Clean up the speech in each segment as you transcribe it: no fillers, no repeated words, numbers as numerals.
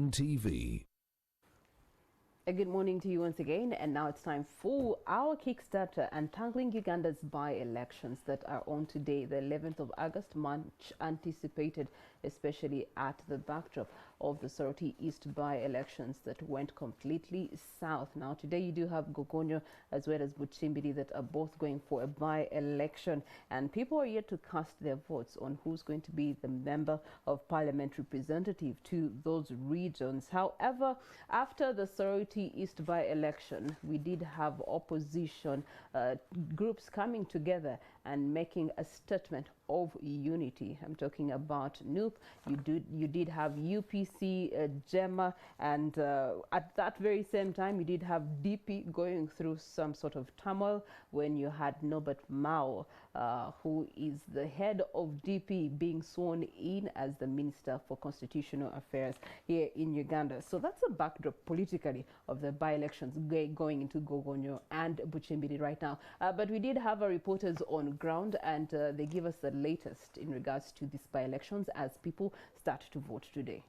NTV. Good morning to you once again, and now it's time for our Kickstarter, Untangling Uganda's by-elections that are on today, the 11th of August, much anticipated, especially at the backdrop of the Soroti East by-elections that went completely south. Now today you do have Gogonyo as well as Buchimbiri that are both going for a by-election, and people are yet to cast their votes on who's going to be the member of parliament representative to those regions. However, after the Soroti East by-election, we did have opposition groups coming together and making a statement of unity. I'm talking about NUP. You did have UPC, GEMA, and at that very same time, you did have DP going through some sort of turmoil when you had Norbert Mao, who is the head of DP, being sworn in as the Minister for Constitutional Affairs here in Uganda. So that's a backdrop politically of the by-elections going into Gogonyo and Buchimbiri right now. But we did have our reporters on ground, and they give us the latest in regards to these by-elections as people start to vote today.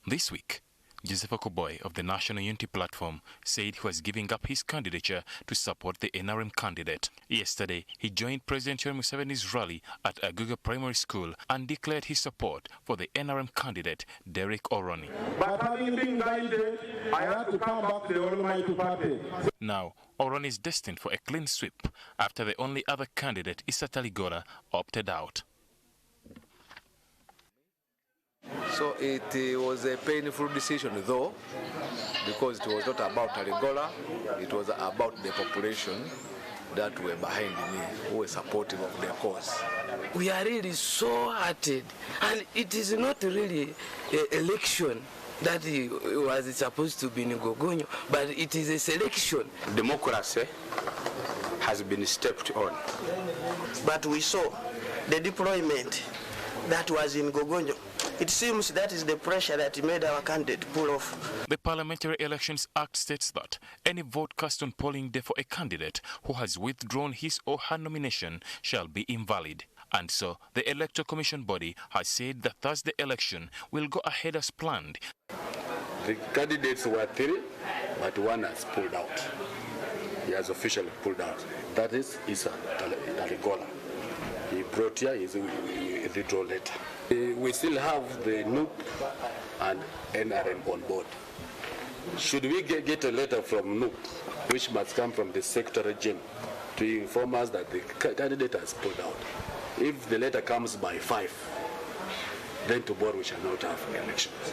This week, Joseph Okoboy of the National Unity Platform said he was giving up his candidature to support the NRM candidate. Yesterday, he joined President Yoweri Museveni's rally at Aguga Primary School and declared his support for the NRM candidate, Derek Oroni. But having been guided, I had to come back to the Almighty Party. Now, Oroni is destined for a clean sweep after the only other candidate, Issa Taligola, opted out. So it was a painful decision though, because it was not about Taligola, it was about the population that were behind me, who were supportive of their cause. We are really so hearted, and it is not really an election that was supposed to be in Gogonyo, but it is a selection. Democracy has been stepped on. But we saw the deployment that was in Gogonyo. It seems that is the pressure that made our candidate pull off. The Parliamentary Elections Act states that any vote cast on polling day for a candidate who has withdrawn his or her nomination shall be invalid. And so the Electoral Commission body has said the Thursday election will go ahead as planned. The candidates were 3, but one has pulled out. He has officially pulled out. That is Issa Taligola. He brought here his withdrawal letter. We still have the NUP and NRM on board. Should we get a letter from NUP, which must come from the sector regime, to inform us that the candidate has pulled out? If the letter comes by 5, then tomorrow we shall not have elections.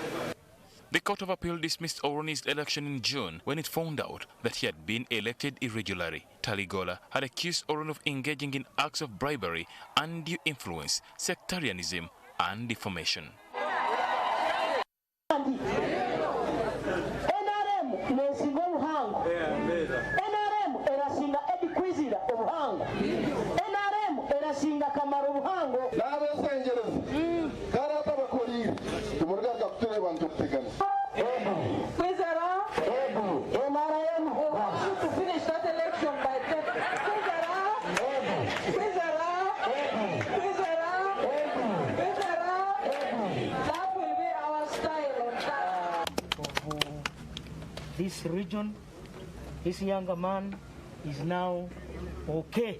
The Court of Appeal dismissed Oroni's election in June when it found out that he had been elected irregularly. Taligola had accused Oroni of engaging in acts of bribery, undue influence, sectarianism, and defamation. This region, this younger man is now okay.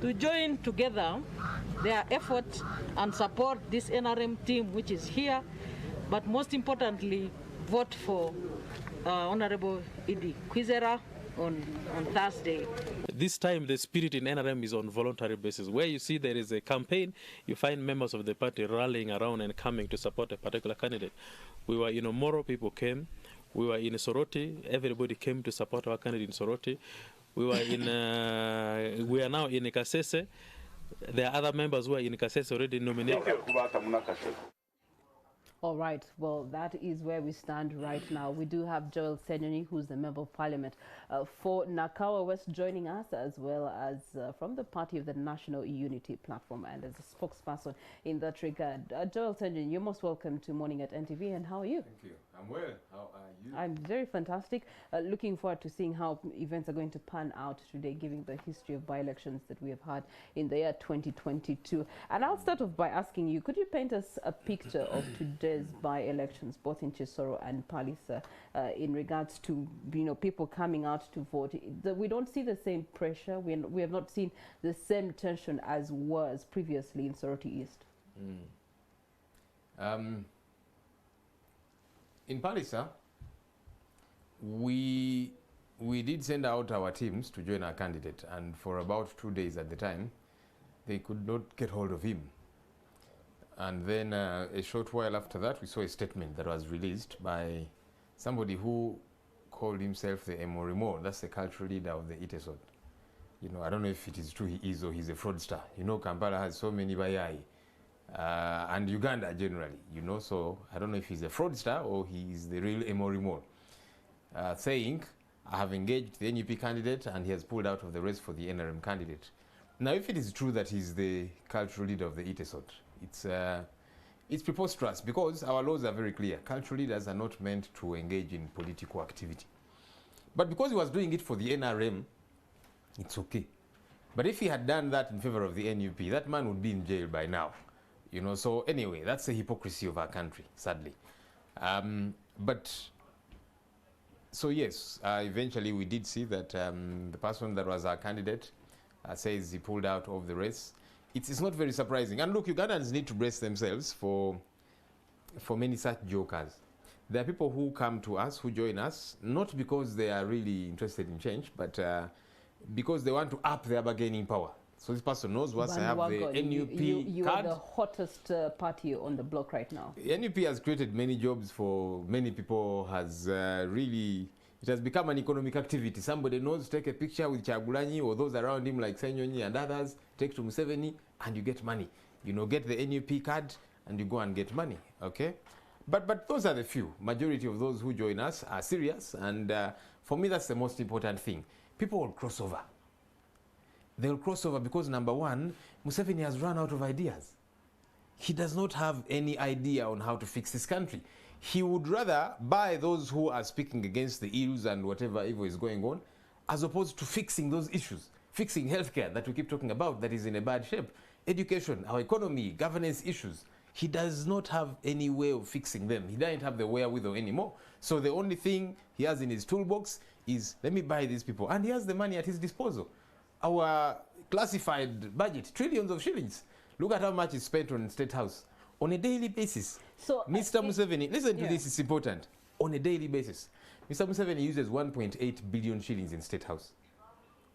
To join together their effort and support this NRM team which is here, but most importantly, vote for Honorable Idi Kwizera on Thursday. This time the spirit in NRM is on voluntary basis. Where you see there is a campaign, you find members of the party rallying around and coming to support a particular candidate. We were in Omoro, people came. We were in Soroti, everybody came to support our candidate in Soroti. We were in, we are now in Kasese. There are other members who are in Kasese already nominated. All right, well, that is where we stand right now. We do have Joel Ssenyonyi, who's the Member of Parliament for Nakawa West, joining us, as well as from the party of the National Unity Platform and as a spokesperson in that regard. Joel Ssenyonyi, you're most welcome to Morning at NTV, and how are you? Thank you. I'm well. How are you? I'm very fantastic. Looking forward to seeing how events are going to pan out today, given the history of by-elections that we have had in the year 2022. And I'll start off by asking you, could you paint us a picture of today's by-elections, both in Chisoro and Palisa, in regards to, you know, people coming out to vote? We don't see the same pressure. We have not seen the same tension as was previously in Soroti East. In Palisa, we did send out our teams to join our candidate, and for about 2 days at the time, they could not get hold of him. And then a short while after that, we saw a statement that was released by somebody who called himself the Emorimo. That's the cultural leader of the Itesot. You know, I don't know if it is true he is or he's a fraudster. You know, Kampala has so many bayai. And Uganda generally, you know, so I don't know if he's a fraudster or he's the real Emorimo, saying, I have engaged the NUP candidate and he has pulled out of the race for the NRM candidate. Now, if it is true that he's the cultural leader of the Itesot, it's preposterous, because our laws are very clear. Cultural leaders are not meant to engage in political activity. But because he was doing it for the NRM, it's okay. But if he had done that in favor of the NUP, that man would be in jail by now. You know, so anyway, that's the hypocrisy of our country, sadly. So yes, eventually we did see that the person that was our candidate says he pulled out of the race. It's not very surprising. And look, Ugandans need to brace themselves for many such jokers. There are people who come to us, who join us, not because they are really interested in change, but because they want to up their bargaining power. So this person knows once I have the NUP you card. are the hottest party on the block right now. NUP has created many jobs for many people, has it has become an economic activity. Somebody knows, take a picture with Chagulanyi or those around him like Ssenyonyi and others, take to Museveni and you get money. You know, get the NUP card and you go and get money, okay? But those are the few. Majority of those who join us are serious, and for me that's the most important thing. People will cross over. They'll cross over because, number one, Museveni has run out of ideas. He does not have any idea on how to fix this country. He would rather buy those who are speaking against the ills and whatever evil is going on, as opposed to fixing those issues. Fixing healthcare that we keep talking about that is in a bad shape. Education, our economy, governance issues. He does not have any way of fixing them. He doesn't have the wherewithal anymore. So the only thing he has in his toolbox is, let me buy these people. And he has the money at his disposal. Our classified budget, trillions of shillings. Look at how much is spent on State House on a daily basis. So Mr. Museveni, listen to this, it's important. On a daily basis, Mr. Museveni uses 1.8 billion shillings in State House.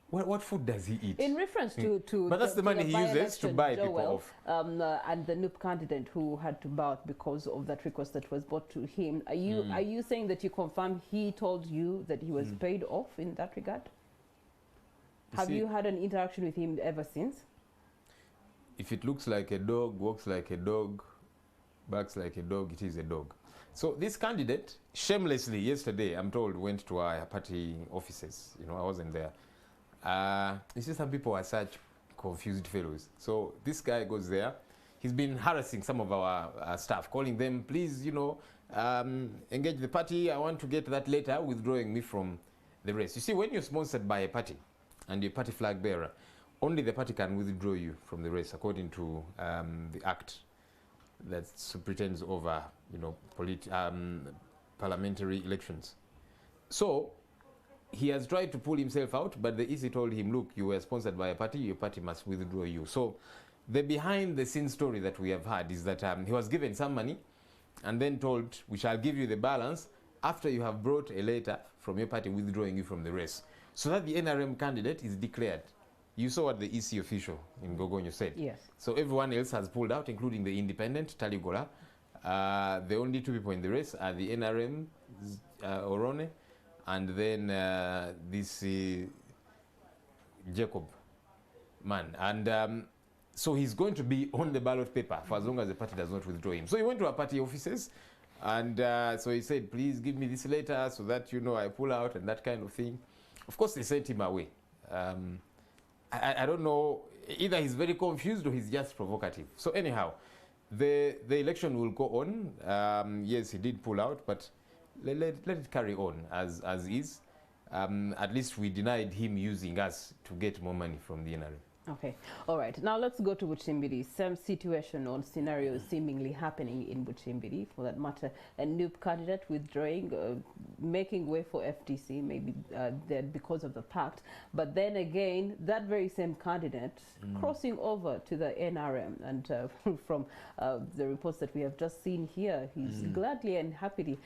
What food does he eat? In reference to but that's the money he uses to buy people off. And the NUP candidate who had to bow out because of that request that was brought to him. Are you saying that you confirm he told you that he was paid off in that regard? Have you had an interaction with him ever since? If it looks like a dog, walks like a dog, barks like a dog, it is a dog. So this candidate, shamelessly, yesterday, I'm told, went to our party offices. You know, I wasn't there. You see, some people are such confused fellows. So this guy goes there. He's been harassing some of our staff, calling them, please, you know, engage the party. I want to get that letter withdrawing me from the race. You see, when you're sponsored by a party, and your party flag bearer, only the party can withdraw you from the race according to the act that pretends over, you know, parliamentary elections. So he has tried to pull himself out, but the EC told him, look, you were sponsored by a party, your party must withdraw you. So the behind the scenes story that we have had is that he was given some money and then told, we shall give you the balance after you have brought a letter from your party withdrawing you from the race. So that the NRM candidate is declared. You saw what the EC official in Gogonyo said. Yes. So everyone else has pulled out, including the independent, Taligola. The only two people in the race are the NRM, Orone, and then this Jacob man. And so he's going to be on the ballot paper for as long as the party does not withdraw him. So he went to our party offices, and so he said, please give me this letter so that, you know, I pull out and that kind of thing. Of course, they sent him away. I don't know, either he's very confused or he's just provocative. So anyhow, the election will go on. Yes, he did pull out, but let it carry on as is. At least we denied him using us to get more money from the NRM. Okay, all right. Now let's go to Buchimbiri. Same situation or scenario seemingly happening in Buchimbiri, for that matter. A new candidate withdrawing, making way for FDC, maybe because of the pact. But then again, that very same candidate crossing over to the NRM. And from the reports that we have just seen here, he's gladly and happily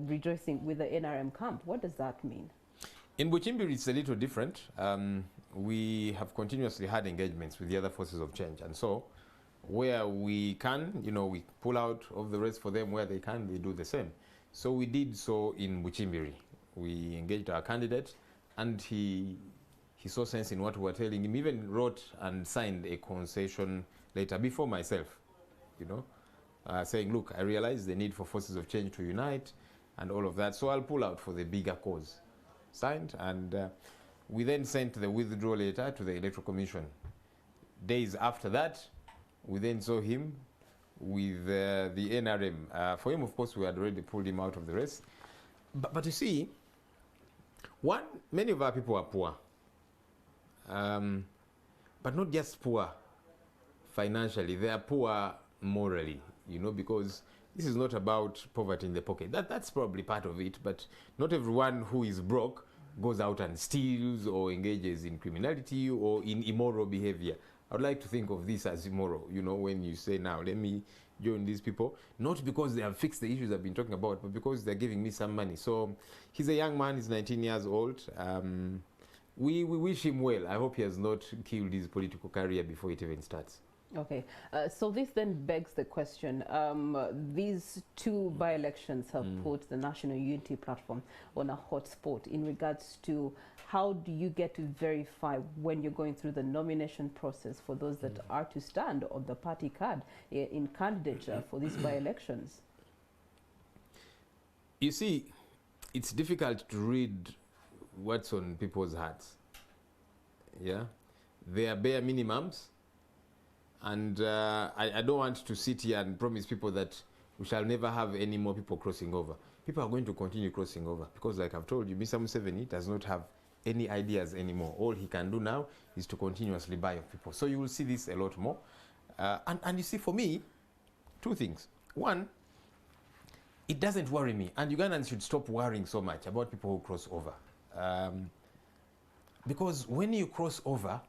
rejoicing with the NRM camp. What does that mean? In Buchimbiri, it's a little different. We have continuously had engagements with the other forces of change, and so where we can, we pull out of the race for them. Where they can, they do the same. So we did so in Buchimbiri. We engaged our candidate, and he saw sense in what we were telling him. Even wrote and signed a concession letter before myself, saying, look, I realize the need for forces of change to unite and all of that, so I'll pull out for the bigger cause. Signed, and we then sent the withdrawal letter to the Electoral Commission. Days after that, we then saw him with the NRM. For him, of course, we had already pulled him out of the race. But you see, many of our people are poor. But not just poor financially, they are poor morally, because this is not about poverty in the pocket. That's probably part of it, but not everyone who is broke goes out and steals or engages in criminality or in immoral behavior. I would like to think of this as immoral, when you say, now, let me join these people, not because they have fixed the issues I've been talking about, but because they're giving me some money. So he's a young man, he's 19 years old. We wish him well. I hope he has not killed his political career before it even starts. Okay, so this then begs the question, these two by-elections have put the National Unity Platform on a hot spot in regards to how do you get to verify when you're going through the nomination process for those that are to stand on the party card in candidature for these by-elections? You see, it's difficult to read what's on people's hearts. Yeah, they are bare minimums. And I don't want to sit here and promise people that we shall never have any more people crossing over. People are going to continue crossing over because, like I've told you, Mr. Museveni does not have any ideas anymore. All he can do now is to continuously buy off people. So you will see this a lot more. And you see, for me, two things. One, it doesn't worry me. And Ugandans should stop worrying so much about people who cross over. Because when you cross over,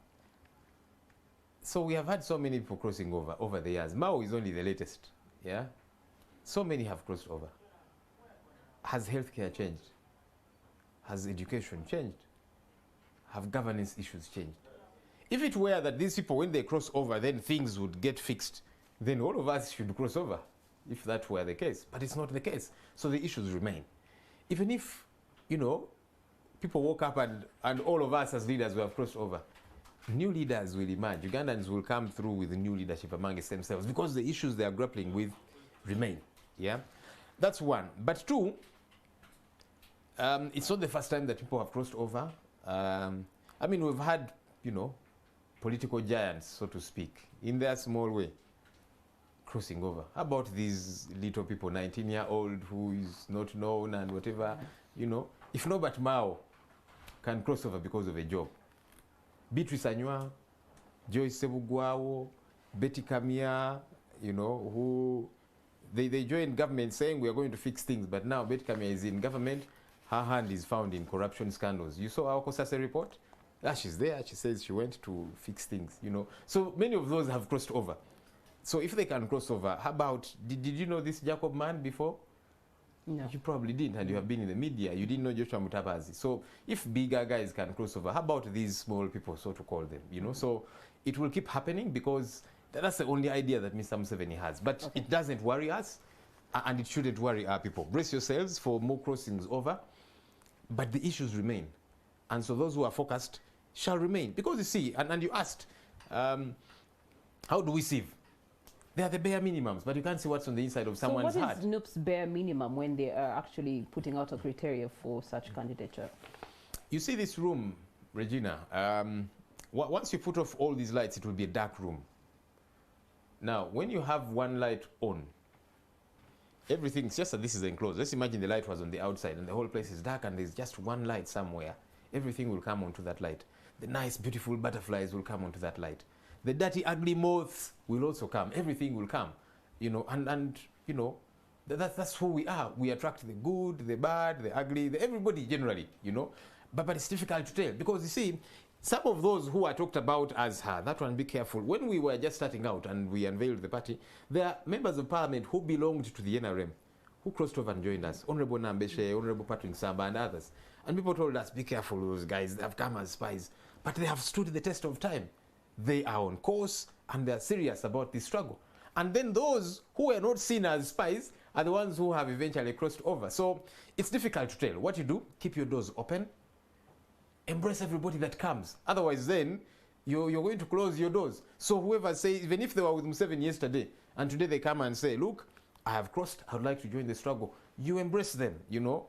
so we have had so many people crossing over the years. Mao is only the latest, yeah? So many have crossed over. Has healthcare changed? Has education changed? Have governance issues changed? If it were that these people, when they cross over, then things would get fixed, then all of us should cross over, if that were the case. But it's not the case. So the issues remain. Even if, people woke up and all of us as leaders will have crossed over, new leaders will emerge. Ugandans will come through with new leadership amongst themselves because the issues they are grappling with remain. Yeah, that's one. But two, it's not the first time that people have crossed over. We've had, political giants, so to speak, in their small way, crossing over. How about these little people, 19-year-old who is not known and whatever, if Norbert Mao can cross over because of a job, Beatrice Anywa, Joyce Sebugwawo, Betty Kamia, who they joined government saying we are going to fix things, but now Betty Kamia is in government, her hand is found in corruption scandals. You saw our Kosase report? She's there, she says she went to fix things, So many of those have crossed over. So if they can cross over, how about, did you know this Jacob man before? No. You probably didn't, and you have been in the media. You didn't know Joshua Mutabazi. So if bigger guys can cross over, how about these small people, so to call them, So it will keep happening because that's the only idea that Mr. Museveni has. But it doesn't worry us, and it shouldn't worry our people. Brace yourselves for more crossings over, but the issues remain. And so those who are focused shall remain. Because you see, and you asked, how do we sieve? They are the bare minimums, but you can't see what's on the inside of someone's heart. So what is NUP's bare minimum when they are actually putting out a criteria for such candidature? You see this room, Regina, once you put off all these lights, it will be a dark room. Now, when you have one light on, everything, it's just that this is enclosed. Let's imagine the light was on the outside and the whole place is dark and there's just one light somewhere. Everything will come onto that light. The nice, beautiful butterflies will come onto that light. The dirty, ugly moths will also come. Everything will come, you know, and you know, that's who we are. We attract the good, the bad, the ugly, everybody generally, you know. But it's difficult to tell because you see, some of those who are talked about as that one, be careful. When we were just starting out and we unveiled the party, there are members of parliament who belonged to the NRM, who crossed over and joined us. Honorable Nambeshe, Honorable Patrick Samba and others. And people told us, be careful, those guys, they have come as spies. But they have stood the test of time. They are on course and they are serious about this struggle. And then those who were not seen as spies are the ones who have eventually crossed over. So it's difficult to tell. What you do, keep your doors open. Embrace everybody that comes. Otherwise then, you're going to close your doors. So whoever says, even if they were with Museveni yesterday, and today they come and say, look, I have crossed, I would like to join the struggle. You embrace them, you know.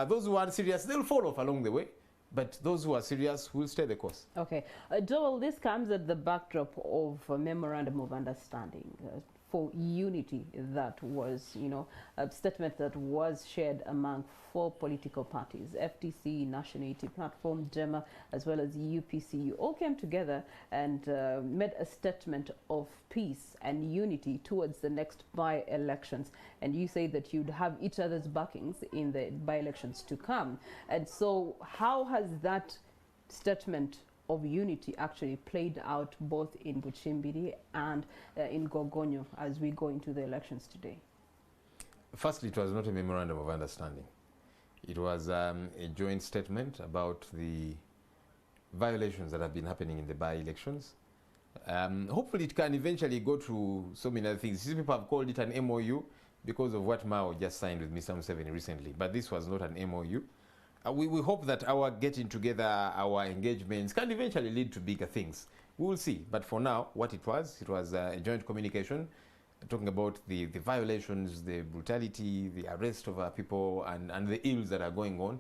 Those who are serious, they'll fall off along the way. But those who are serious will stay the course. Okay. Joel, this comes at the backdrop of a memorandum of understanding for unity that was, you know, a statement that was shared among 4 political parties, FDC, National Unity Platform, JEMA, as well as UPC. You all came together and made a statement of peace and unity towards the next by-elections. And you say that you'd have each other's backings in the by-elections to come. And so how has that statement of unity actually played out both in Buchimbiri and in Gogonyo as we go into the elections today? Firstly, it was not a memorandum of understanding. It was a joint statement about the violations that have been happening in the by-elections. Hopefully it can eventually go to so many other things. People have called it an MOU because of what Mao just signed with Mr. Museveni recently, but this was not an MOU. We hope that our getting together, our engagements can eventually lead to bigger things. We will see. But for now, what it was a joint communication talking about the violations, the brutality, the arrest of our people, and the ills that are going on.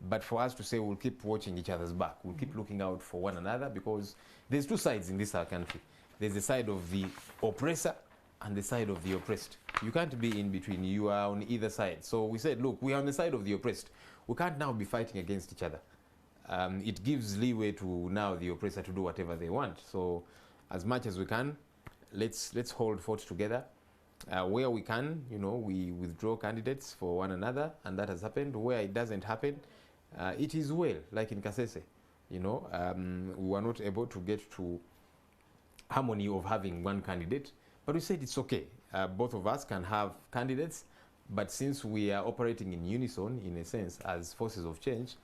But for us to say we'll keep watching each other's back, we'll keep looking out for one another, because there's 2 sides in this our country. There's the side of the oppressor and the side of the oppressed. You can't be in between. You are on either side. So we said, look, we are on the side of the oppressed. We can't now be fighting against each other. It gives leeway to now the oppressor to do whatever they want. So as much as we can, let's hold fort together. Where we can, you know, we withdraw candidates for one another, and that has happened. Where it doesn't happen, it is well, like in Kasese. You know, we were not able to get to harmony of having one candidate, but we said it's okay. Both of us can have candidates, but since we are operating in unison, in a sense, as forces of change,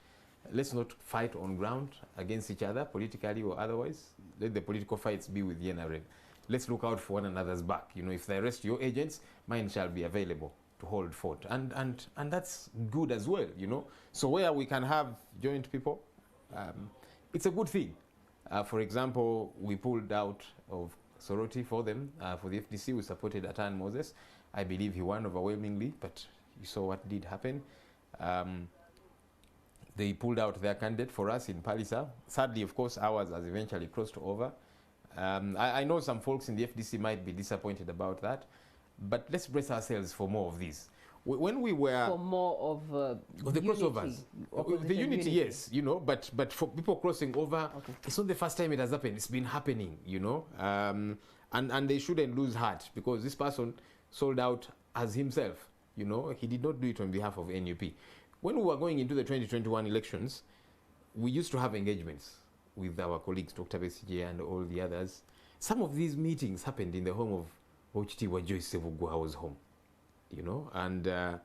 let's not fight on ground against each other, politically or otherwise. Let the political fights be with the NRM. Let's look out for one another's back. You know, if they arrest your agents, mine shall be available to hold fort. And that's good as well, you know. So where we can have joint people, it's a good thing. For example, we pulled out of Soroti for them. For the FDC, we supported Atan Moses. I believe he won overwhelmingly, but you saw what did happen. They pulled out their candidate for us in Palisa. Sadly, of course, ours has eventually crossed over. I know some folks in the FDC might be disappointed about that, but let's brace ourselves for more of these. When we were for more of the crossovers, the unity, yes, you know, but for people crossing over, it's not the first time it has happened. It's been happening, you know, and they shouldn't lose heart, because this person sold out as himself. You know, he did not do it on behalf of NUP. When we were going into the 2021 elections, we used to have engagements with our colleagues, Dr. Besigye and all the others. Some of these meetings happened in the home of Ochitiwa Joyce Sevugwa's home, you know, and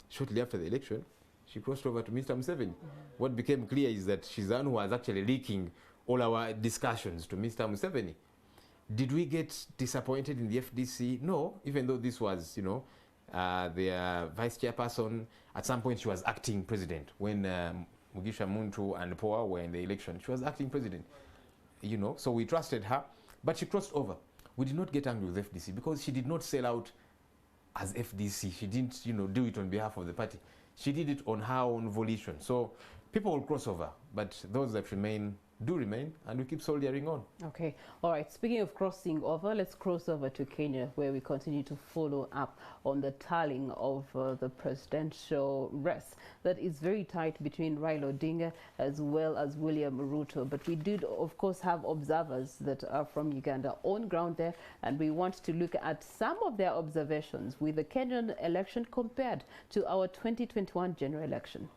shortly after the election, she crossed over to Mr. Museveni. What became clear is that she's the one who was actually leaking all our discussions to Mr. Museveni. Did we get disappointed in the FDC? No, even though this was, you know, their vice chairperson. At some point, she was acting president when Mugisha Muntu and Poa were in the election. She was acting president, you know, so we trusted her, but she crossed over. We did not get angry with FDC because she did not sell out as FDC. She didn't, you know, do it on behalf of the party. She did it on her own volition. So people will cross over, but those that remain do remain, and we keep soldiering on. Okay. All right. Speaking of crossing over, let's cross over to Kenya, where we continue to follow up on the tallying of the presidential race that is very tight between Raila Odinga as well as William Ruto. But we did, of course, have observers that are from Uganda on ground there, and we want to look at some of their observations with the Kenyan election compared to our 2021 general election.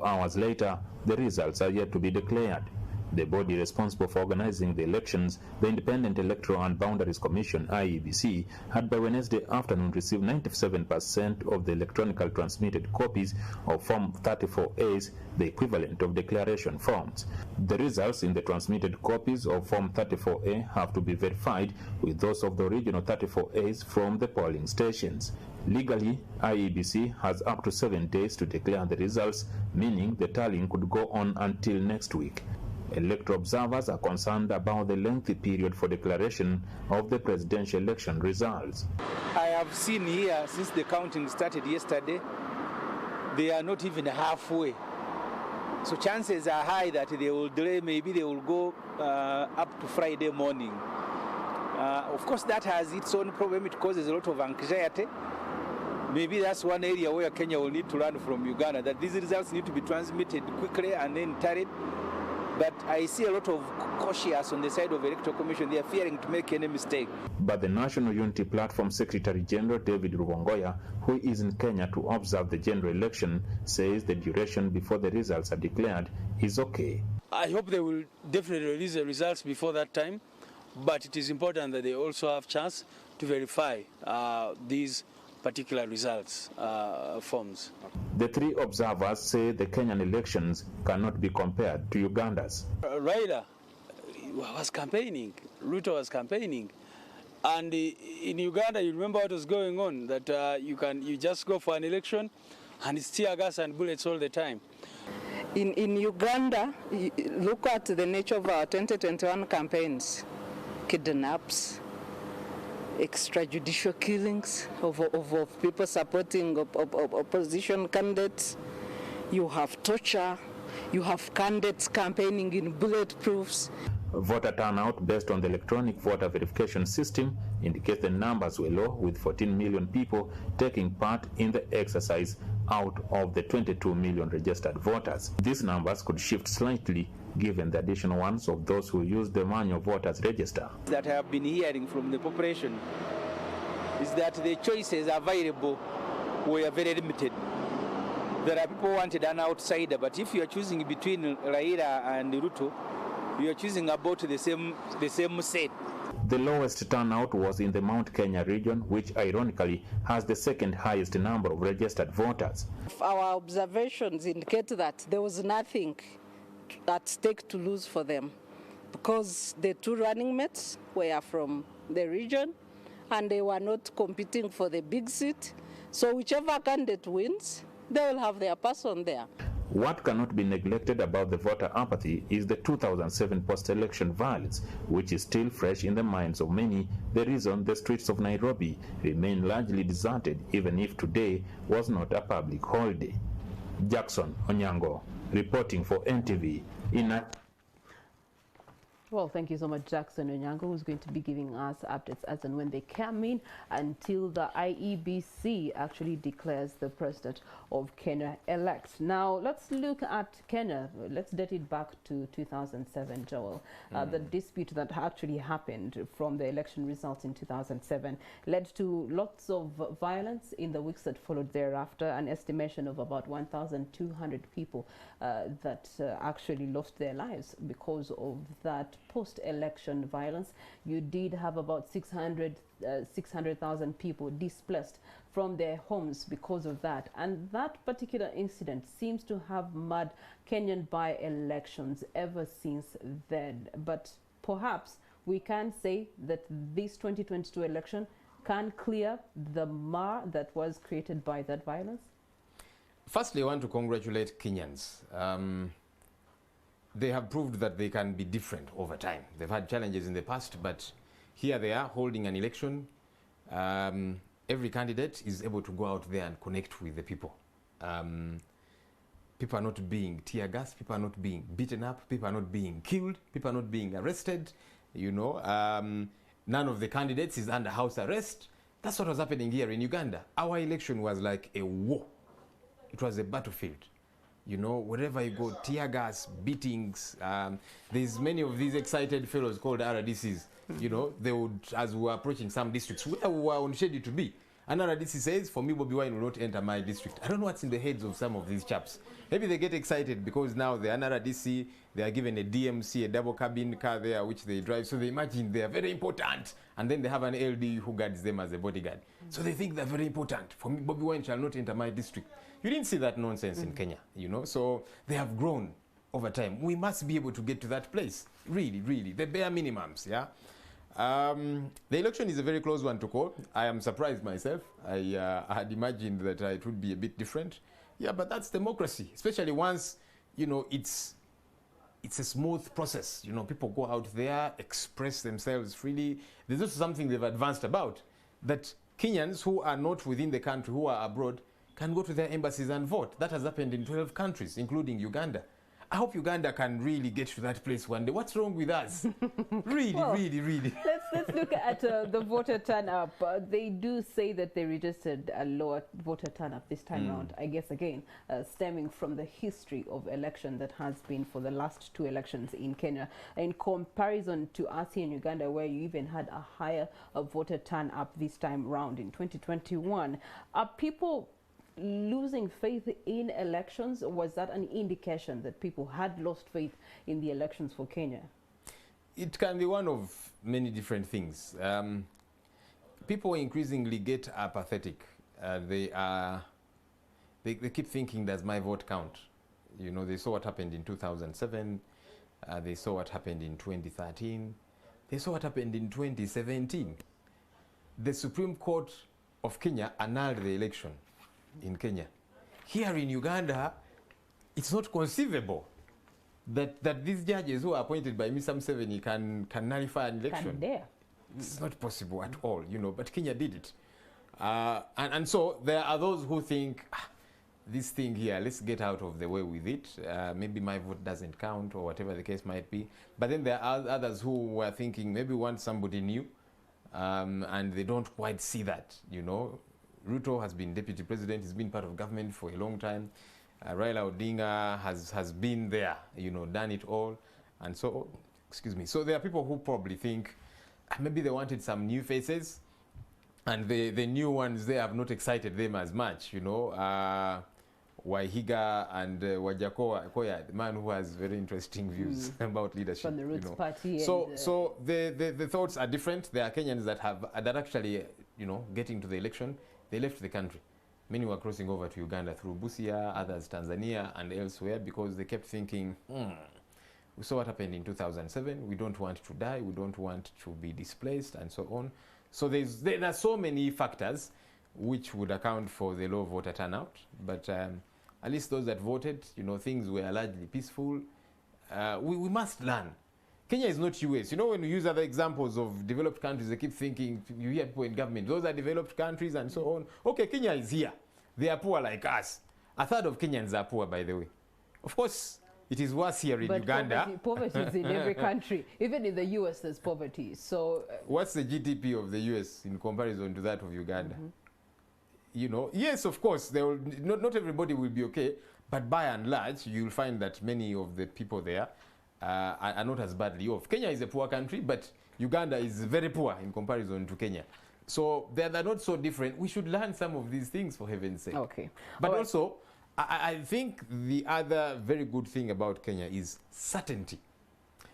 Hours later, the results are yet to be declared. The body responsible for organizing the elections, the Independent Electoral and Boundaries Commission, IEBC, had by Wednesday afternoon received 97% of the electronically transmitted copies of Form 34As, the equivalent of declaration forms. The results in the transmitted copies of Form 34A have to be verified with those of the original 34As from the polling stations. Legally, IEBC has up to 7 days to declare the results, meaning the tallying could go on until next week. Electoral observers are concerned about the lengthy period for declaration of the presidential election results. I have seen here since the counting started yesterday, they are not even halfway. So chances are high that they will delay, maybe they will go up to Friday morning. Of course, that has its own problem. It causes a lot of anxiety. Maybe that's one area where Kenya will need to learn from Uganda, that these results need to be transmitted quickly and then tallied. But I see a lot of cautious on the side of the Electoral Commission. They are fearing to make any mistake. But the National Unity Platform Secretary General David Rubongoya, who is in Kenya to observe the general election, says the duration before the results are declared is okay. I hope they will definitely release the results before that time, but it is important that they also have chance to verify these particular results forms. The three observers say the Kenyan elections cannot be compared to Uganda's. Raila was campaigning, Ruto was campaigning, and in Uganda, you remember what was going on, that you just go for an election and it's tear gas and bullets all the time. In Uganda, look at the nature of our 2021 campaigns: kidnaps, extrajudicial killings of people supporting opposition candidates. You have torture. You have candidates campaigning in bulletproofs. Voter turnout based on the electronic voter verification system indicates the numbers were low, with 14 million people taking part in the exercise out of the 22 million registered voters. These numbers could shift slightly given the additional ones of those who use the manual voters register. That I have been hearing from the population is that the choices available were very limited. There are people who wanted an outsider, but if you are choosing between Raila and Ruto, you are choosing about the same set. The lowest turnout was in the Mount Kenya region, which ironically has the second highest number of registered voters. Our observations indicate that there was nothing at stake to lose for them, because the two running mates were from the region and they were not competing for the big seat. So whichever candidate wins, they will have their person there. What cannot be neglected about the voter apathy is the 2007 post-election violence, which is still fresh in the minds of many, the reason the streets of Nairobi remain largely deserted, even if today was not a public holiday. Jackson Onyango, reporting for NTV in Well, thank you so much, Jackson Onyango, who's going to be giving us updates as and when they come in until the IEBC actually declares the president of Kenya elect. Now, let's look at Kenya. Let's date it back to 2007, Joel. The dispute that actually happened from the election results in 2007 led to lots of violence in the weeks that followed thereafter. An estimation of about 1,200 people that actually lost their lives because of that post-election violence. You did have about 600,000 people displaced from their homes because of that. And that particular incident seems to have marred Kenyan by-elections ever since then. But perhaps we can say that this 2022 election can clear the mar that was created by that violence? Firstly, I want to congratulate Kenyans. They have proved that they can be different over time. They've had challenges in the past, but here they are holding an election every candidate is able to go out there and connect with the people. People are not being tear gassed, people are not being beaten up, people are not being killed, people are not being arrested, you know. None of the candidates is under house arrest. That's what was happening here in Uganda. Our election was like a war. It was a battlefield. You know, wherever you go, tear gas, beatings. There's many of these excited fellows called RDCs. You know, they would, as we were approaching some districts, where we were on schedule to be, and RDC says, for me, Bobby Wine will not enter my district. I don't know what's in the heads of some of these chaps. Maybe they get excited because now they're an RDC, they are given a DMC, a double cabin car there, which they drive. So they imagine they are very important. And then they have an LD who guards them as a bodyguard. So they think they're very important. For me, Bobby Wine shall not enter my district. You didn't see that nonsense in Kenya, you know. So they have grown over time. We must be able to get to that place. Really, really. The bare minimums, yeah. The election is a very close one to call. I am surprised myself. I had imagined that it would be a bit different. Yeah, but that's democracy, especially once, you know, it's a smooth process. You know, people go out there, express themselves freely. There's also something they've advanced about, that Kenyans who are not within the country, who are abroad, can go to their embassies and vote. That has happened in 12 countries, including Uganda. I hope Uganda can really get to that place one day. What's wrong with us? Really, well, really. Let's look at the voter turn-up. They do say that they registered a lower voter turn-up this time around. I guess, again, stemming from the history of election that has been for the last 2 elections in Kenya. In comparison to us here in Uganda, where you even had a higher voter turn-up this time round in 2021. Are people losing faith in elections? Was that an indication that people had lost faith in the elections for Kenya? It can be one of many different things. People increasingly get apathetic. They keep thinking, does my vote count? You know, they saw what happened in 2007. They saw what happened in 2013. They saw what happened in 2017. The Supreme Court of Kenya annulled the election in Kenya. Here in Uganda, it's not conceivable that these judges who are appointed by Mr. Museveni can nullify an election. It's not possible at all, you know, but Kenya did it. And so there are those who think, this thing here, let's get out of the way with it. Maybe my vote doesn't count, or whatever the case might be. But then there are others who were thinking, maybe we want somebody new, and they don't quite see that, you know. Ruto has been deputy president, he's been part of government for a long time. Raila Odinga has been there, you know, done it all. And so, excuse me. So there are people who probably think maybe they wanted some new faces, and the new ones, they have not excited them as much, you know. Waihiga and Wajakoya, the man who has very interesting views about leadership. From the Roots Party. So the thoughts are different. There are Kenyans that actually, you know, getting to the election, they left the country. Many were crossing over to Uganda through Busia, others Tanzania and elsewhere, because they kept thinking, we saw what happened in 2007, we don't want to die, we don't want to be displaced, and so on. So there are so many factors which would account for the low voter turnout, but at least those that voted, you know, things were largely peaceful. We must learn. Kenya is not US. You know, when we use other examples of developed countries, they keep thinking, you hear people in government, those are developed countries and so on. Okay, Kenya is here. They are poor like us. A third of Kenyans are poor, by the way. Of course, it is worse here in Uganda. Poverty is in every country. Even in the US, there's poverty. So, what's the GDP of the US in comparison to that of Uganda? You know, yes, of course, not everybody will be okay, but by and large, you'll find that many of the people there are not as badly off. Kenya is a poor country, but Uganda is very poor in comparison to Kenya. So they're not so different. We should learn some of these things, for heaven's sake. Okay. But also, I think the other very good thing about Kenya is certainty.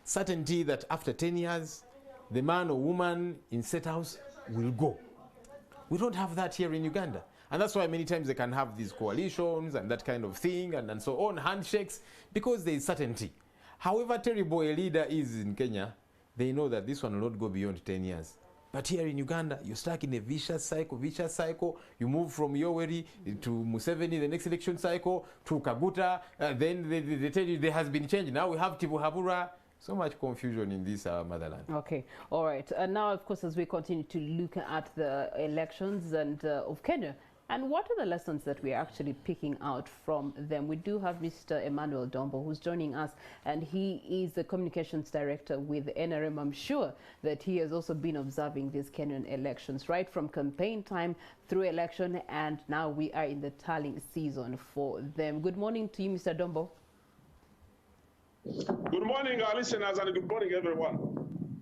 Certainty that after 10 years, the man or woman in State House will go. We don't have that here in Uganda. And that's why many times they can have these coalitions and that kind of thing and so on, handshakes, because there is certainty. However terrible a leader is in Kenya, they know that this one will not go beyond 10 years. But here in Uganda, you're stuck in a vicious cycle. You move from Yoweri to Museveni, the next election cycle, to Kaguta. Then they tell you there has been change. Now we have Tibuhaburra. So much confusion in this motherland. Okay, all right. And now, of course, as we continue to look at the elections and of Kenya, and what are the lessons that we're actually picking out from them? We do have Mr. Emmanuel Dombo, who's joining us, and he is the communications director with NRM. I'm sure that he has also been observing these Kenyan elections, right from campaign time through election, and now we are in the tallying season for them. Good morning to you, Mr. Dombo. Good morning, our listeners, and good morning, everyone.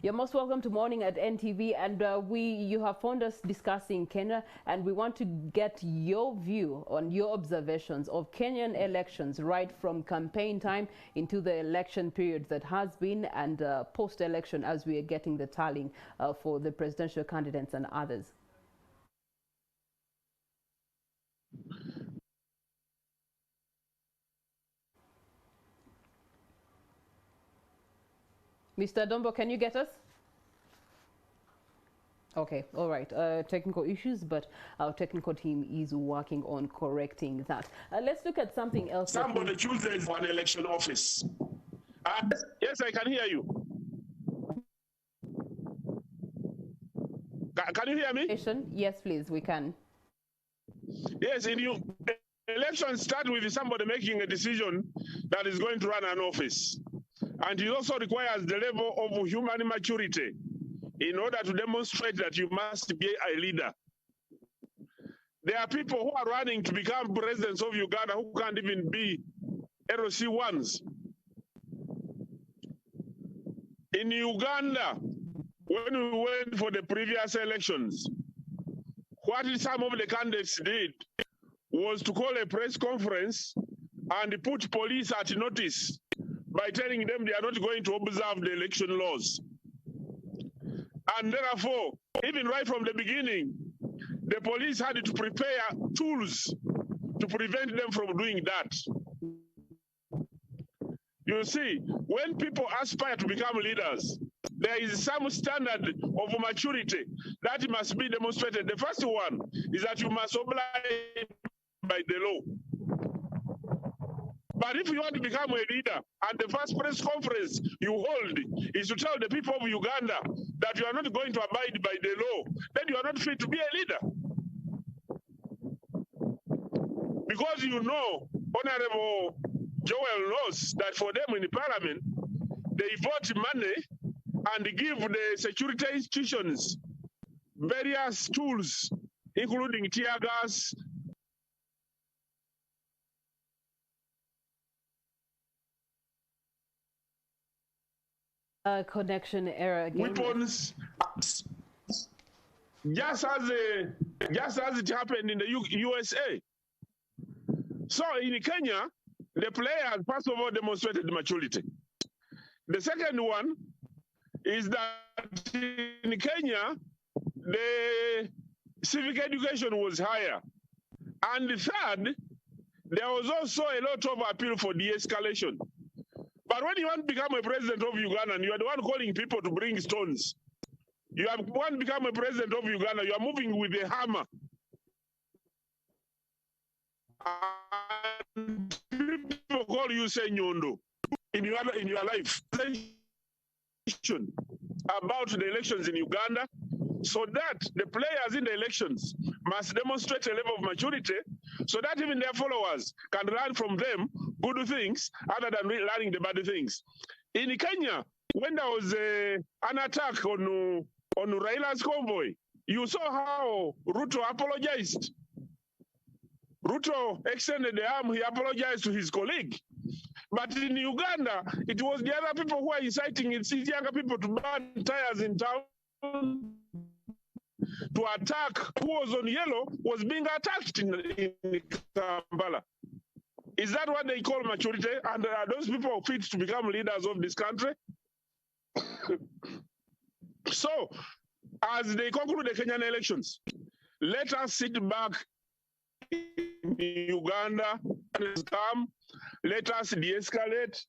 You're most welcome to Morning at NTV, and you have found us discussing Kenya, and we want to get your view on your observations of Kenyan elections, right from campaign time into the election period that has been, and post-election as we are getting the tallying for the presidential candidates and others. Mr. Dombo, can you get us? Okay, all right. Technical issues, but our technical team is working on correcting that. Let's look at something else. Somebody chooses for an election office. Yes, I can hear you. Can you hear me? Yes, please, we can. Yes, elections start with somebody making a decision that is going to run an office. And it also requires the level of human maturity in order to demonstrate that you must be a leader. There are people who are running to become presidents of Uganda who can't even be LC1s. In Uganda, when we went for the previous elections, what some of the candidates did was to call a press conference and put police at notice by telling them they are not going to observe the election laws. And therefore, even right from the beginning, the police had to prepare tools to prevent them from doing that. You see, when people aspire to become leaders, there is some standard of maturity that must be demonstrated. The first one is that you must obey by the law. But if you want to become a leader, and the first press conference you hold is to tell the people of Uganda that you are not going to abide by the law, then you are not fit to be a leader. Because you know, Honorable Joel knows that for them in the parliament, they vote money and give the security institutions various tools, including tear gas, connection error again. Weapons, just as it happened in the USA. So in Kenya, the players first of all demonstrated maturity. The second one is that in Kenya, the civic education was higher. And the third, there was also a lot of appeal for de-escalation. But when you want to become a president of Uganda, and you are the one calling people to bring stones, you want to become a president of Uganda, you are moving with a hammer. And people call you Ssenyonyi in your life. About the elections in Uganda, so that the players in the elections must demonstrate a level of maturity so that even their followers can learn from them good things other than learning the bad things. In Kenya, when there was an attack on Raila's convoy, you saw how Ruto apologized. Ruto extended the arm, he apologized to his colleague. But in Uganda, it was the other people who are inciting these younger people to burn tires in town, to attack. Who was on yellow was being attacked in Kampala. Is that what they call maturity? And are those people fit to become leaders of this country? So, as they conclude the Kenyan elections, let us sit back in Uganda and come. Let us de-escalate.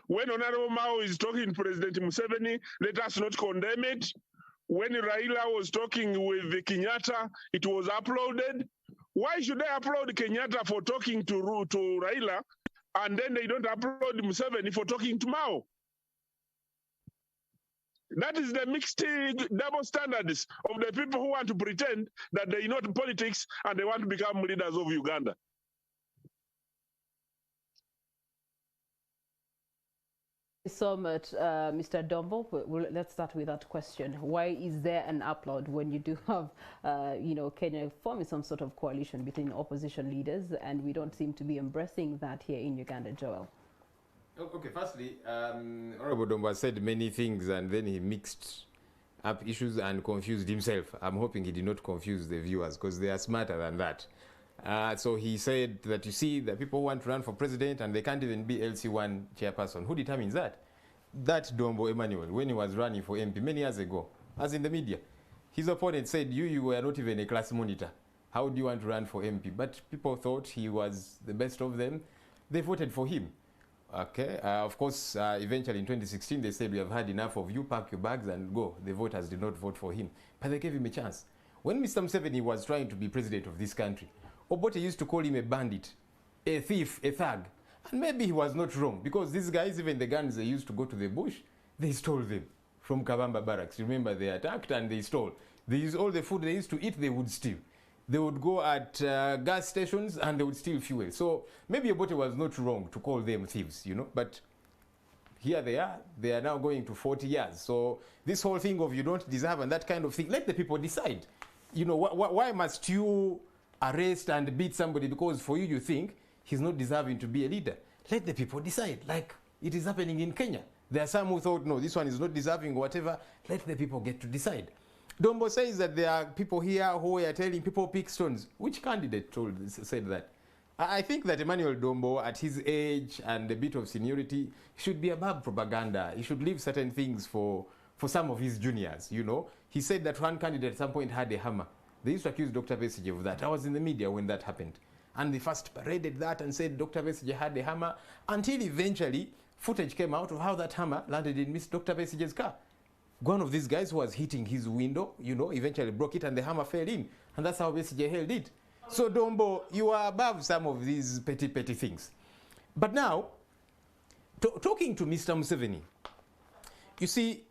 When Honorable Mao is talking to President Museveni, let us not condemn it. When Raila was talking with Kenyatta, it was uploaded. Why should they upload Kenyatta for talking to Raila, and then they don't upload Museveni for talking to Mao? That is the mixed double standards of the people who want to pretend that they know politics and they want to become leaders of Uganda. So much, Mr. Dombo. Let's start with that question. Why is there an upload when you do have, Kenya forming some sort of coalition between opposition leaders, and we don't seem to be embracing that here in Uganda, Joel? Okay, firstly, Honorable Dombo said many things and then he mixed up issues and confused himself. I'm hoping he did not confuse the viewers because they are smarter than that. So he said that, you see, the people who want to run for president and they can't even be LC1 chairperson. Who determines that? That Dombo Emmanuel, when he was running for MP many years ago, as in the media, his opponent said, you were not even a class monitor. How do you want to run for MP? But people thought he was the best of them. They voted for him. Okay, of course, eventually in 2016, they said, we have had enough of you, pack your bags and go. The voters did not vote for him, but they gave him a chance. When Mr. Museveni was trying to be president of this country, Obote used to call him a bandit, a thief, a thug. And maybe he was not wrong, because these guys, even the guns they used to go to the bush, they stole them from Kabamba barracks. Remember, they attacked and they stole. They used all the food they used to eat, they would steal. They would go at gas stations and they would steal fuel. So maybe Obote was not wrong to call them thieves, but here they are now going to 40 years. So this whole thing of you don't deserve and that kind of thing, let the people decide. Why must you arrest and beat somebody because for you think he's not deserving to be a leader? Let the people decide, like it is happening in Kenya. There are some who thought, no, this one is not deserving or whatever. Let the people get to decide. Dombo says that there are people here who are telling people pick stones. Which candidate said that? I think that Emmanuel Dombo, at his age and a bit of seniority, should be above propaganda. He should leave certain things for some of his juniors, He said that one candidate at some point had a hammer. They used to accuse Dr. Besigye of that. I was in the media when that happened. And they first paraded that and said Dr. Besigye had a hammer, until eventually footage came out of how that hammer landed in Miss Dr. Besigye's car. One of these guys who was hitting his window, eventually broke it and the hammer fell in. And that's how Besigye held it. So Dombo, you are above some of these petty things. But now, talking to Mr. Museveni, you see,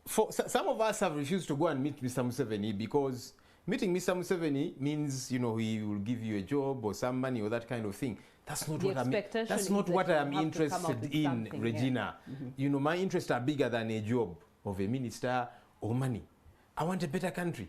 some of us have refused to go and meet Mr. Museveni because meeting Mr. Museveni means, he will give you a job or some money or that kind of thing. That's not what I'm interested in, Regina. Yeah. My interests are bigger than a job of a minister or money. I want a better country.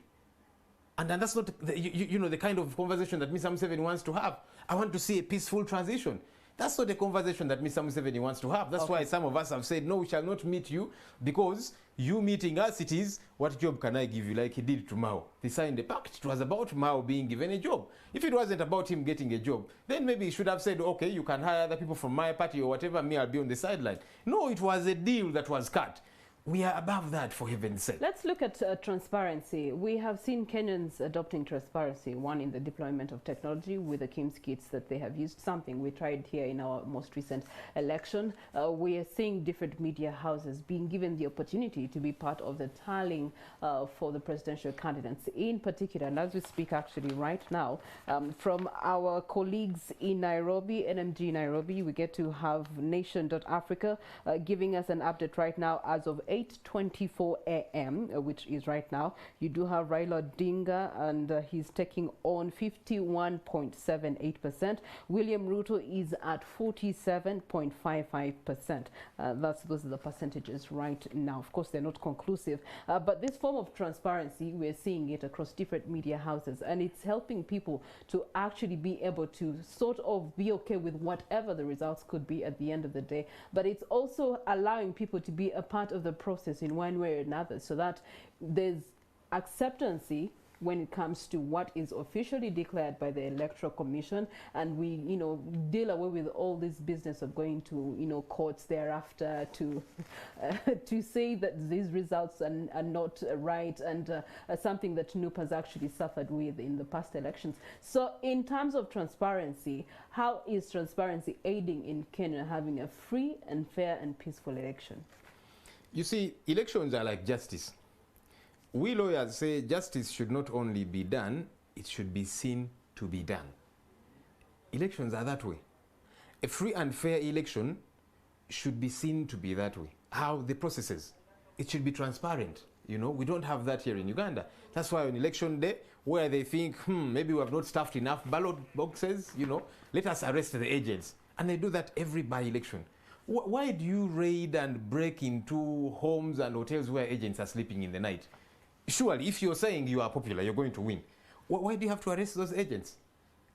And that's not, the kind of conversation that Mr. Museveni wants to have. I want to see a peaceful transition. That's not the conversation that Mr. Museveni wants to have. That's why some of us have said, no, we shall not meet you, because you meeting us, it is, what job can I give you, like he did to Mao. They signed a pact. It was about Mao being given a job. If it wasn't about him getting a job, then maybe he should have said, okay, you can hire other people from my party or whatever, me, I'll be on the sideline. No, it was a deal that was cut. We are above that, for heaven's sake. Let's look at transparency. We have seen Kenyans adopting transparency, one in the deployment of technology with the KIMS kits that they have used, something we tried here in our most recent election. We are seeing different media houses being given the opportunity to be part of the tallying for the presidential candidates in particular. And as we speak actually right now, from our colleagues in Nairobi, NMG Nairobi, we get to have Nation.Africa giving us an update right now as of 8:24 a.m., which is right now. You do have Raila Odinga, and he's taking on 51.78%. William Ruto is at 47.55%. Those are the percentages right now. Of course, they're not conclusive, but this form of transparency, we're seeing it across different media houses, and it's helping people to actually be able to sort of be okay with whatever the results could be at the end of the day. But it's also allowing people to be a part of the process in one way or another, so that there's acceptancy when it comes to what is officially declared by the Electoral Commission, and we deal away with all this business of going to courts thereafter to to say that these results are not right, and something that NUP has actually suffered with in the past elections. So in terms of transparency, how is transparency aiding in Kenya having a free and fair and peaceful election? You see, elections are like justice. We lawyers say justice should not only be done, it should be seen to be done. Elections are that way. A free and fair election should be seen to be that way. How the processes. it should be transparent. You know, we don't have that here in Uganda. That's why on election day, where they think, maybe we have not staffed enough ballot boxes, you know, let us arrest the agents. And they do that every by-election. Why do you raid and break into homes and hotels where agents are sleeping in the night? Surely, if you're saying you are popular, you're going to win. Why do you have to arrest those agents?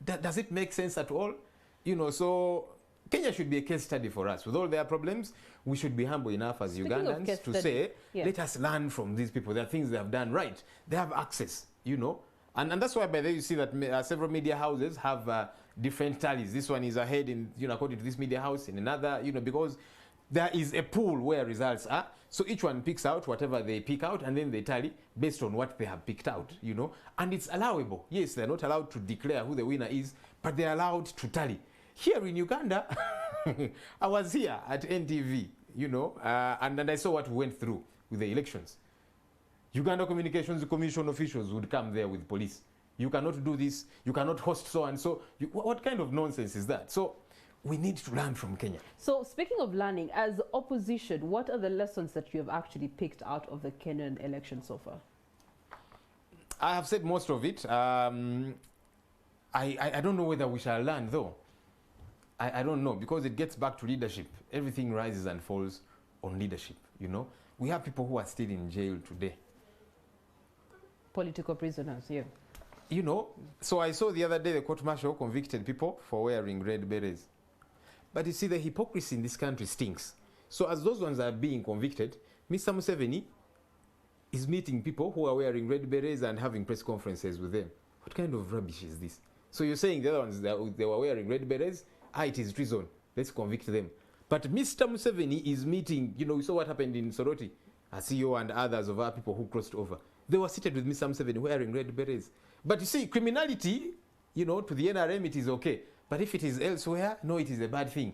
Does it make sense at all? You know, so Kenya should be a case study for us. With all their problems, we should be humble enough as Ugandans to say, let us learn from these people. There are things they have done right. They have access, you know. And that's why by there you see that several media houses have different tallies. This one is ahead in, you know, according to this media house, in another, you know, because there is a pool where results are. So each one picks out whatever they pick out, and then they tally based on what they have picked out, you know. And it's allowable. Yes, they're not allowed to declare who the winner is, but they're allowed to tally. Here in Uganda, I was here at NTV, you know, and I saw what we went through with the elections. Uganda Communications Commission officials would come there with police. You cannot do this, you cannot host so and so. What kind of nonsense is that? So we need to learn from Kenya. So speaking of learning, as opposition, what are the lessons that you have actually picked out of the Kenyan election so far? I have said most of it. I don't know whether we shall learn though. I don't know, because it gets back to leadership. Everything rises and falls on leadership, you know. We have people who are still in jail today. Political prisoners, yeah. You know, so I saw the other day the court martial convicted people for wearing red berets. But you see, the hypocrisy in this country stinks. So as those ones are being convicted, Mr. Museveni is meeting people who are wearing red berets and having press conferences with them. What kind of rubbish is this? So you're saying the other ones, they were wearing red berets? It is treason. Let's convict them. But Mr. Museveni is meeting, you know, we saw what happened in Soroti. A CEO and others of our people who crossed over. They were seated with Mr. Museveni wearing red berets. But you see, criminality, you know, to the NRM it is okay. But if it is elsewhere, no, it is a bad thing.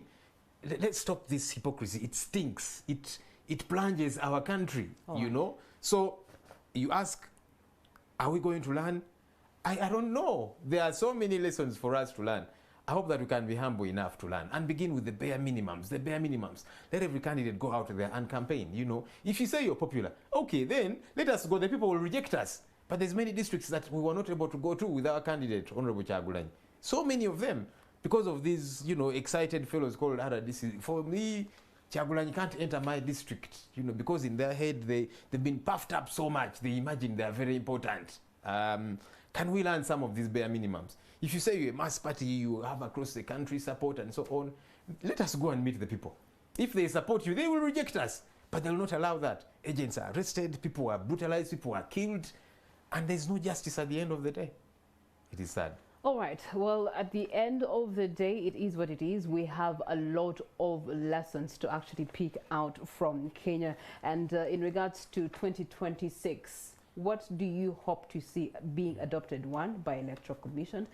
Let's stop this hypocrisy. It stinks. It plunges our country, you know. So you ask, are we going to learn? I don't know. There are so many lessons for us to learn. I hope that we can be humble enough to learn and begin with the bare minimums, the bare minimums. Let every candidate go out there and campaign, you know. If you say you're popular, okay, then let us go. The people will reject us. But there's many districts that we were not able to go to with our candidate, Honorable Kyagulanyi. So many of them, because of these, you know, excited fellows called RDC. For me, Kyagulanyi can't enter my district, you know, because in their head, they've been puffed up so much, they imagine they're very important. Can we learn some of these bare minimums? If you say you're a mass party, you have across the country support and so on, let us go and meet the people. If they support you, they will reject us, but they will not allow that. Agents are arrested, people are brutalized, people are killed, and there's no justice at the end of the day. It is sad. All right. Well, at the end of the day, it is what it is. We have a lot of lessons to actually pick out from Kenya. And in regards to 2026, what do you hope to see being adopted? One, by Electoral Commission,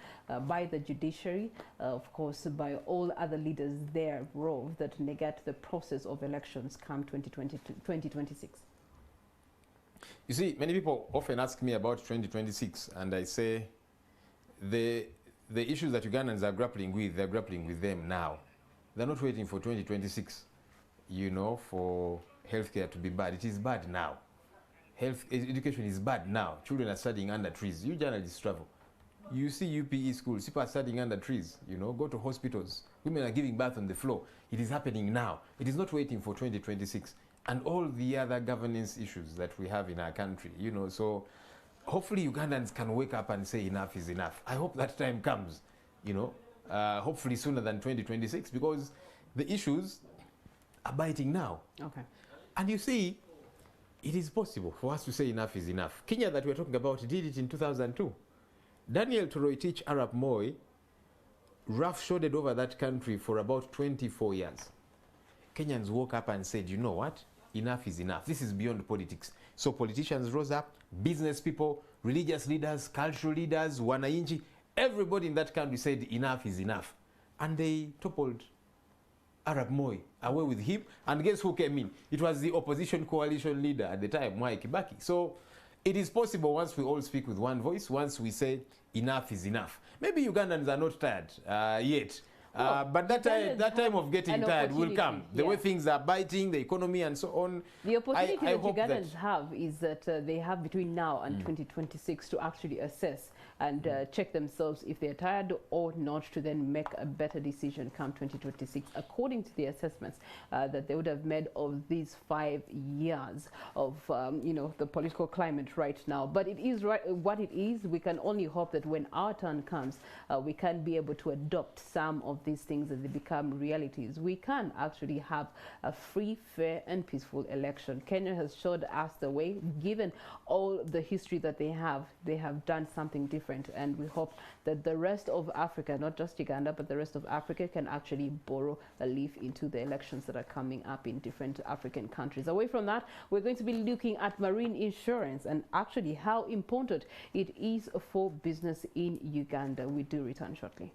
by the judiciary, of course, by all other leaders thereof that negate the process of elections come 2026. You see, many people often ask me about 2026, and I say the issues that Ugandans are grappling with, they're grappling with them now. They're not waiting for 2026, you know, for healthcare to be bad. It is bad now. Education is bad now. Children are studying under trees. You journalists travel. You see UPE schools, people are studying under trees, you know, go to hospitals. Women are giving birth on the floor. It is happening now. It is not waiting for 2026. And all the other governance issues that we have in our country, you know, so hopefully Ugandans can wake up and say enough is enough. I hope that time comes, you know, hopefully sooner than 2026, because the issues are biting now. Okay. And you see, it is possible for us to say enough is enough. Kenya that we're talking about did it in 2002. Daniel Toroitich Arap Moi roughshod over that country for about 24 years. Kenyans woke up and said, you know what? Enough is enough. This is beyond politics. So politicians rose up, business people, religious leaders, cultural leaders, wananchi, everybody in that country said enough is enough. And they toppled Arap Moi away with him. And guess who came in? It was the opposition coalition leader at the time, Mwai Kibaki. So it is possible once we all speak with one voice, once we say enough is enough. Maybe Ugandans are not tired yet But that time of getting tired will come. The way things are biting, the economy and so on. The opportunity that Ugandans have is that they have between now and 2026 to actually assess and check themselves if they're tired or not, to then make a better decision come 2026, according to the assessments that they would have made of these 5 years of the political climate right now. But it is what it is. We can only hope that when our turn comes, we can be able to adopt some of these things as they become realities. We can actually have a free, fair and peaceful election. Kenya has showed us the way. Given all the history that they have done something different, and we hope that the rest of Africa, not just Uganda, but the rest of Africa, can actually borrow a leaf into the elections that are coming up in different African countries. Away from that, we're going to be looking at marine insurance and actually how important it is for business in Uganda. We do return shortly.